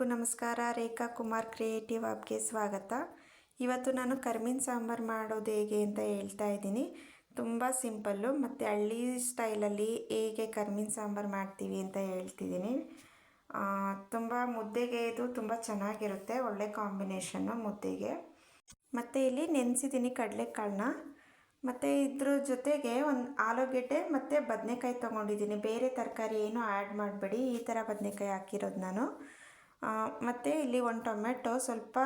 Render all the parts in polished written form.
ಎಲ್ಲರಿಗೂ ನಮಸ್ಕಾರ. ರೇಖಾ ಕುಮಾರ್ ಕ್ರಿಯೇಟಿವ್ ಹಬ್ಗೆ ಸ್ವಾಗತ. ಇವತ್ತು ನಾನು ಕರಿಮೀನು ಸಾಂಬಾರು ಮಾಡೋದು ಹೇಗೆ ಅಂತ ಹೇಳ್ತಾ ಇದ್ದೀನಿ. ತುಂಬ ಸಿಂಪಲ್ಲು ಮತ್ತು ಹಳ್ಳಿ ಸ್ಟೈಲಲ್ಲಿ ಹೇಗೆ ಕರಿಮೀನು ಸಾಂಬಾರು ಮಾಡ್ತೀವಿ ಅಂತ ಹೇಳ್ತಿದ್ದೀನಿ. ತುಂಬ ಮುದ್ದೆಗೆ ಇದು ತುಂಬ ಚೆನ್ನಾಗಿರುತ್ತೆ, ಒಳ್ಳೆ ಕಾಂಬಿನೇಷನ್ನು ಮುದ್ದೆಗೆ. ಮತ್ತು ಇಲ್ಲಿ ನೆನೆಸಿದ್ದೀನಿ ಕಡಲೆಕಾಳನ್ನ. ಮತ್ತು ಇದ್ರ ಜೊತೆಗೆ ಒಂದು ಆಲೂಗೆಡ್ಡೆ ಮತ್ತು ಬದನೆಕಾಯಿ ತೊಗೊಂಡಿದ್ದೀನಿ. ಬೇರೆ ತರಕಾರಿ ಏನು ಆ್ಯಡ್ ಮಾಡಬೇಡಿ, ಈ ಥರ ಬದನೆಕಾಯಿ ಹಾಕಿರೋದು ನಾನು. ಮತ್ತು ಇಲ್ಲಿ ಒಂದು ಟೊಮೆಟೊ, ಸ್ವಲ್ಪ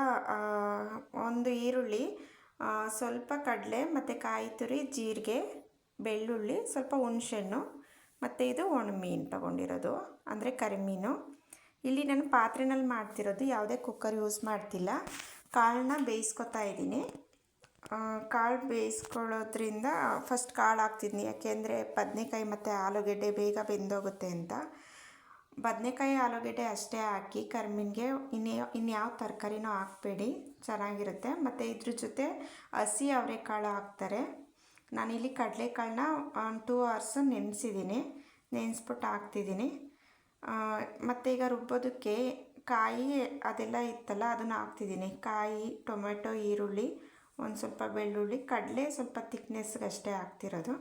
ಒಂದು ಈರುಳ್ಳಿ, ಸ್ವಲ್ಪ ಕಡಲೆ ಮತ್ತು ಕಾಯಿ ತುರಿ, ಜೀರಿಗೆ, ಬೆಳ್ಳುಳ್ಳಿ, ಸ್ವಲ್ಪ ಹುಣಸೆಹಣ್ಣು ಮತ್ತು ಇದು ಒಣಮೀನು ತೊಗೊಂಡಿರೋದು, ಅಂದರೆ ಕರಿಮೀನು. ಇಲ್ಲಿ ನಾನು ಪಾತ್ರೆನಲ್ಲಿ ಮಾಡ್ತಿರೋದು, ಯಾವುದೇ ಕುಕ್ಕರ್ ಯೂಸ್ ಮಾಡ್ತಿಲ್ಲ. ಕಾಳನ್ನ ಬೇಯಿಸ್ಕೊತಾ ಇದ್ದೀನಿ. ಕಾಳು ಬೇಯಿಸ್ಕೊಳ್ಳೋದ್ರಿಂದ ಫಸ್ಟ್ ಕಾಳು ಹಾಕ್ತಿದ್ದೀನಿ, ಯಾಕೆಂದರೆ ಬದನೆಕಾಯಿ ಮತ್ತು ಆಲೂಗೆಡ್ಡೆ ಬೇಗ ಬೆಂದೋಗುತ್ತೆ ಅಂತ. ಬದನೆಕಾಯಿ ಆಲೂಗೆಡ್ಡೆ ಅಷ್ಟೇ ಹಾಕಿ ಕರಿಮೀನಿಗೆ ಇನ್ಯಾವ ತರಕಾರಿನೂ ಹಾಕಬೇಡಿ, ಚೆನ್ನಾಗಿರುತ್ತೆ. ಮತ್ತು ಇದ್ರ ಜೊತೆ ಹಸಿ ಅವರೆಕಾಳು ಹಾಕ್ತಾರೆ. ನಾನಿಲ್ಲಿ ಕಡಲೆಕಾಳನ್ನ 2 hours ನೆನೆಸಿದ್ದೀನಿ, ನೆನೆಸ್ಬಿಟ್ಟು ಹಾಕ್ತಿದ್ದೀನಿ. ಮತ್ತು ಈಗ ರುಬ್ಬೋದಕ್ಕೆ ಕಾಯಿ ಅದೆಲ್ಲ ಇತ್ತಲ್ಲ, ಅದನ್ನು ಹಾಕ್ತಿದ್ದೀನಿ. ಕಾಯಿ, ಟೊಮೆಟೊ, ಈರುಳ್ಳಿ, ಒಂದು ಸ್ವಲ್ಪ ಬೆಳ್ಳುಳ್ಳಿ, ಕಡಲೆ ಸ್ವಲ್ಪ ತಿಕ್ನೆಸ್ಗೆ ಅಷ್ಟೇ ಹಾಕ್ತಿರೋದು.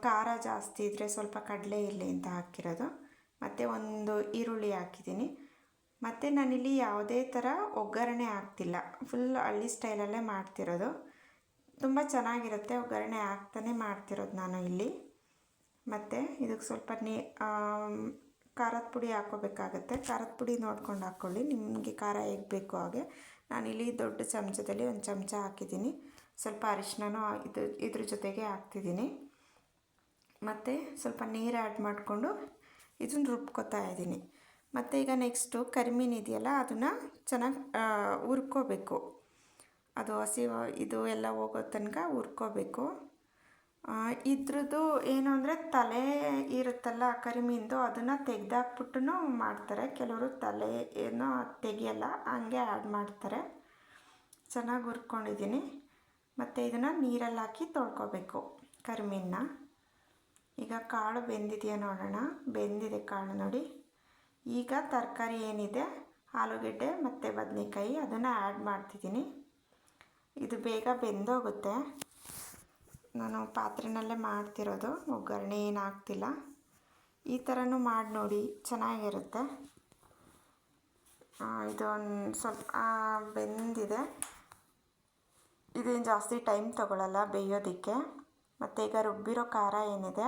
ಖಾರ ಜಾಸ್ತಿ ಇದ್ದರೆ ಸ್ವಲ್ಪ ಕಡಲೆ ಇರಲಿ ಅಂತ ಹಾಕಿರೋದು. ಮತ್ತು ಒಂದು ಈರುಳ್ಳಿ ಹಾಕಿದ್ದೀನಿ. ಮತ್ತು ನಾನಿಲ್ಲಿ ಯಾವುದೇ ಥರ ಒಗ್ಗರಣೆ ಹಾಕ್ತಿಲ್ಲ, ಫುಲ್ ಹಳ್ಳಿ ಸ್ಟೈಲಲ್ಲೇ ಮಾಡ್ತಿರೋದು. ತುಂಬ ಚೆನ್ನಾಗಿರುತ್ತೆ, ಒಗ್ಗರಣೆ ಹಾಕ್ತಾನೆ ಮಾಡ್ತಿರೋದು ನಾನು ಇಲ್ಲಿ. ಮತ್ತು ಇದಕ್ಕೆ ಸ್ವಲ್ಪ ಖಾರದ ಪುಡಿ ಹಾಕ್ಕೋಬೇಕಾಗತ್ತೆ. ಖಾರದ ಪುಡಿ ನೋಡ್ಕೊಂಡು ಹಾಕ್ಕೊಳ್ಳಿ, ನಿಮಗೆ ಖಾರ ಹೇಗೆ ಬೇಕು ಹಾಗೆ. ನಾನಿಲ್ಲಿ ದೊಡ್ಡ ಚಮಚದಲ್ಲಿ 1 ಚಮಚ ಹಾಕಿದ್ದೀನಿ. ಸ್ವಲ್ಪ ಅರಿಶಿನೂ ಇದ್ರ ಜೊತೆಗೆ ಹಾಕ್ತಿದ್ದೀನಿ. ಮತ್ತು ಸ್ವಲ್ಪ ನೀರು ಆ್ಯಡ್ ಮಾಡಿಕೊಂಡು ಇದನ್ನು ರುಬ್ಕೊತಾ ಇದ್ದೀನಿ. ಮತ್ತು ಈಗ ನೆಕ್ಸ್ಟು ಕರಿಮೀನು ಇದೆಯಲ್ಲ, ಅದನ್ನು ಚೆನ್ನಾಗಿ ಹುರ್ಕೋಬೇಕು. ಅದು ಹಸಿ ಇದು ಎಲ್ಲ ಹೋಗೋ ತನಕ ಹುರ್ಕೋಬೇಕು. ಇದ್ರದ್ದು ಏನು ಅಂದರೆ ತಲೆ ಇರುತ್ತಲ್ಲ ಕರಿಮೀನ್ದು, ಅದನ್ನು ತೆಗೆದಾಕ್ಬಿಟ್ಟು ಮಾಡ್ತಾರೆ. ಕೆಲವರು ತಲೆ ಏನೋ ತೆಗಿಯಲ್ಲ, ಹಂಗೆ ಆ್ಯಡ್ ಮಾಡ್ತಾರೆ. ಚೆನ್ನಾಗಿ ಹುರ್ಕೊಂಡಿದ್ದೀನಿ. ಮತ್ತು ಇದನ್ನು ನೀರಲ್ಲಿ ಹಾಕಿ ತೊಳ್ಕೊಬೇಕು ಕರಿಮೀನನ್ನ. ಈಗ ಕಾಳು ಬೆಂದಿದೆಯಾ ನೋಡೋಣ. ಬೆಂದಿದೆ ಕಾಳು ನೋಡಿ. ಈಗ ತರಕಾರಿ ಏನಿದೆ, ಆಲೂಗೆಡ್ಡೆ ಮತ್ತು ಬದನೆಕಾಯಿ, ಅದನ್ನು ಆ್ಯಡ್ ಮಾಡ್ತಿದ್ದೀನಿ. ಇದು ಬೇಗ ಬೆಂದೋಗುತ್ತೆ. ನಾನು ಪಾತ್ರೆನಲ್ಲೇ ಮಾಡ್ತಿರೋದು, ಒಗ್ಗರಣೆ ಏನು ಹಾಕ್ತಿಲ್ಲ. ಈ ಥರನೂ ಮಾಡಿ ನೋಡಿ, ಚೆನ್ನಾಗಿರುತ್ತೆ. ಇದೊಂದು ಸ್ವಲ್ಪ ಬೆಂದಿದೆ. ಇದೇನು ಜಾಸ್ತಿ ಟೈಮ್ ತೊಗೊಳ್ಳಲ್ಲ ಬೇಯೋದಕ್ಕೆ. ಮತ್ತು ಈಗ ರುಬ್ಬಿರೋ ಖಾರ ಏನಿದೆ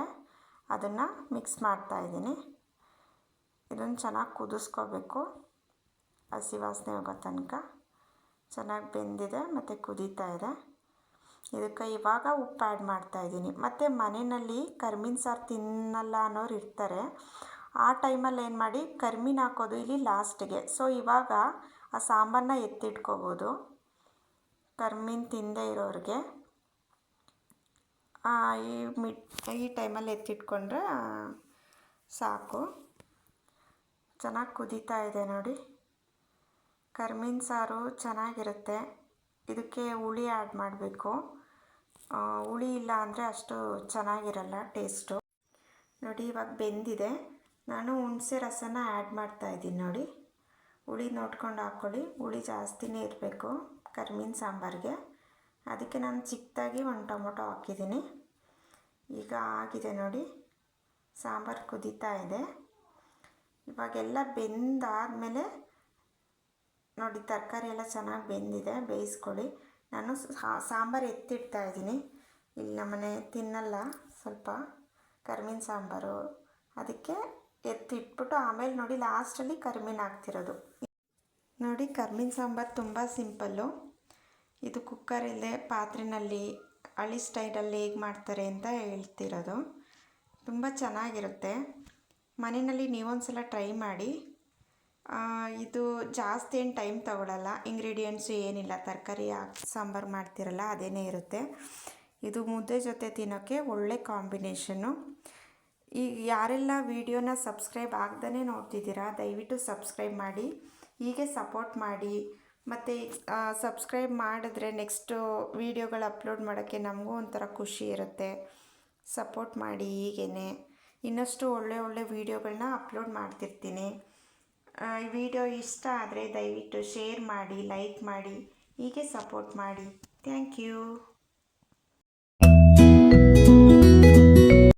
ಅದನ್ನು ಮಿಕ್ಸ್ ಮಾಡ್ತಾಯಿದ್ದೀನಿ. ಇದನ್ನು ಚೆನ್ನಾಗಿ ಕುದಿಸ್ಕೋಬೇಕು, ಹಸಿ ವಾಸನೆ ಹೋಗೋ ತನಕ. ಚೆನ್ನಾಗಿ ಬೆಂದಿದೆ ಮತ್ತು ಕುದೀತಾ ಇದೆ. ಇದಕ್ಕೆ ಇವಾಗ ಉಪ್ಪು ಆ್ಯಡ್ ಮಾಡ್ತಾಯಿದ್ದೀನಿ. ಮತ್ತು ಮನೆಯಲ್ಲಿ ಕರಿಮೀನು ಸಾರು ತಿನ್ನಲ್ಲ ಅನ್ನೋರು ಇರ್ತಾರೆ. ಆ ಟೈಮಲ್ಲಿ ಏನು ಮಾಡಿ, ಕರಿಮೀನು ಹಾಕೋದು ಇಲ್ಲಿ ಲಾಸ್ಟಿಗೆ. ಸೊ ಇವಾಗ ಆ ಸಾಂಬಾರನ್ನ ಎತ್ತಿಟ್ಕೋಬೋದು. ಕರಿಮೀನು ತಿನ್ನದೇ ಇರೋರಿಗೆ ಈ ಟೈಮಲ್ಲಿ ಎತ್ತಿಟ್ಕೊಂಡ್ರೆ ಸಾಕು. ಚೆನ್ನಾಗಿ ಕುದೀತಾ ಇದೆ ನೋಡಿ. ಕರಿಮೀನು ಸಾರು ಚೆನ್ನಾಗಿರುತ್ತೆ. ಇದಕ್ಕೆ ಹುಳಿ ಆ್ಯಡ್ ಮಾಡಬೇಕು. ಹುಳಿ ಇಲ್ಲ ಅಂದರೆ ಅಷ್ಟು ಚೆನ್ನಾಗಿರಲ್ಲ ಟೇಸ್ಟು. ನೋಡಿ ಇವಾಗ ಬೆಂದಿದೆ. ನಾನು ಹುಣಸೆ ರಸನ ಆ್ಯಡ್ ಮಾಡ್ತಾಯಿದ್ದೀನಿ ನೋಡಿ. ಹುಳಿ ನೋಡ್ಕೊಂಡು ಹಾಕ್ಕೊಳ್ಳಿ, ಹುಳಿ ಜಾಸ್ತಿನೇ ಇರಬೇಕು ಕರಿಮೀನು ಸಾಂಬಾರಿಗೆ. ಅದಕ್ಕೆ ನಾನು ಚಿಕ್ಕದಾಗಿ 1 ಟೊಮೊಟೊ ಹಾಕಿದ್ದೀನಿ. ಈಗ ಆಗಿದೆ ನೋಡಿ, ಸಾಂಬಾರು ಕುದೀತಾ ಇದೆ. ಇವಾಗೆಲ್ಲ ಬೆಂದಾದಮೇಲೆ ನೋಡಿ, ತರಕಾರಿ ಎಲ್ಲ ಚೆನ್ನಾಗಿ ಬೆಂದಿದೆ, ಬೇಯಿಸ್ಕೊಳ್ಳಿ. ನಾನು ಸಾಂಬಾರು ಎತ್ತಿಡ್ತಾಯಿದ್ದೀನಿ. ಇಲ್ಲಿ ನಮ್ಮನೆ ತಿನ್ನಲ್ಲ ಸ್ವಲ್ಪ ಕರಿಮೀನು ಸಾಂಬಾರು, ಅದಕ್ಕೆ ಎತ್ತಿಟ್ಬಿಟ್ಟು ಆಮೇಲೆ ನೋಡಿ ಲಾಸ್ಟಲ್ಲಿ ಕರಿಮೀನು ಹಾಕ್ತಿರೋದು. ನೋಡಿ, ಕರಿಮೀನು ಸಾಂಬಾರು ತುಂಬ ಸಿಂಪಲ್ಲು. ಇದು ಕುಕ್ಕರಲ್ಲೇ ಪಾತ್ರೆಯಲ್ಲಿ ಹಳ್ಳಿ ಸ್ಟೈಲಲ್ಲಿ ಹೇಗೆ ಮಾಡ್ತಾರೆ ಅಂತ ಹೇಳ್ತಿರೋದು. ತುಂಬ ಚೆನ್ನಾಗಿರುತ್ತೆ. ಮನೆಯಲ್ಲಿ ನೀವೊಂದ್ಸಲ ಟ್ರೈ ಮಾಡಿ. ಇದು ಜಾಸ್ತಿ ಏನು ಟೈಮ್ ತೊಗೊಳ್ಳಲ್ಲ. ಇಂಗ್ರೀಡಿಯೆಂಟ್ಸು ಏನಿಲ್ಲ, ತರಕಾರಿ ಹಾಕಿ ಸಾಂಬಾರು ಮಾಡ್ತಿರಲ್ಲ ಅದೇನೇ ಇರುತ್ತೆ. ಇದು ಮುದ್ದೆ ಜೊತೆ ತಿನ್ನೋಕ್ಕೆ ಒಳ್ಳೆ ಕಾಂಬಿನೇಷನ್ನು. ಈಗ ಯಾರೆಲ್ಲ ವಿಡಿಯೋನ ಸಬ್ಸ್ಕ್ರೈಬ್ ಆಗದೇ ನೋಡ್ತಿದ್ದೀರಾ, ದಯವಿಟ್ಟು ಸಬ್ಸ್ಕ್ರೈಬ್ ಮಾಡಿ, ಹೀಗೆ ಸಪೋರ್ಟ್ ಮಾಡಿ. ಮತ್ತು ಸಬ್ಸ್ಕ್ರೈಬ್ ಮಾಡಿದ್ರೆ ನೆಕ್ಸ್ಟು ವೀಡಿಯೋಗಳು ಅಪ್ಲೋಡ್ ಮಾಡೋಕ್ಕೆ ನಮಗೂ ಒಂಥರ ಖುಷಿ ಇರುತ್ತೆ. ಸಪೋರ್ಟ್ ಮಾಡಿ. ಹೀಗೇ ಇನ್ನಷ್ಟು ಒಳ್ಳೆ ವೀಡಿಯೋಗಳನ್ನ ಅಪ್ಲೋಡ್ ಮಾಡ್ತಿರ್ತೀನಿ. ಈ ವಿಡಿಯೋ ಇಷ್ಟ ಆದರೆ ದಯವಿಟ್ಟು ಶೇರ್ ಮಾಡಿ, ಲೈಕ್ ಮಾಡಿ, ಹೀಗೆ ಸಪೋರ್ಟ್ ಮಾಡಿ. Thank you.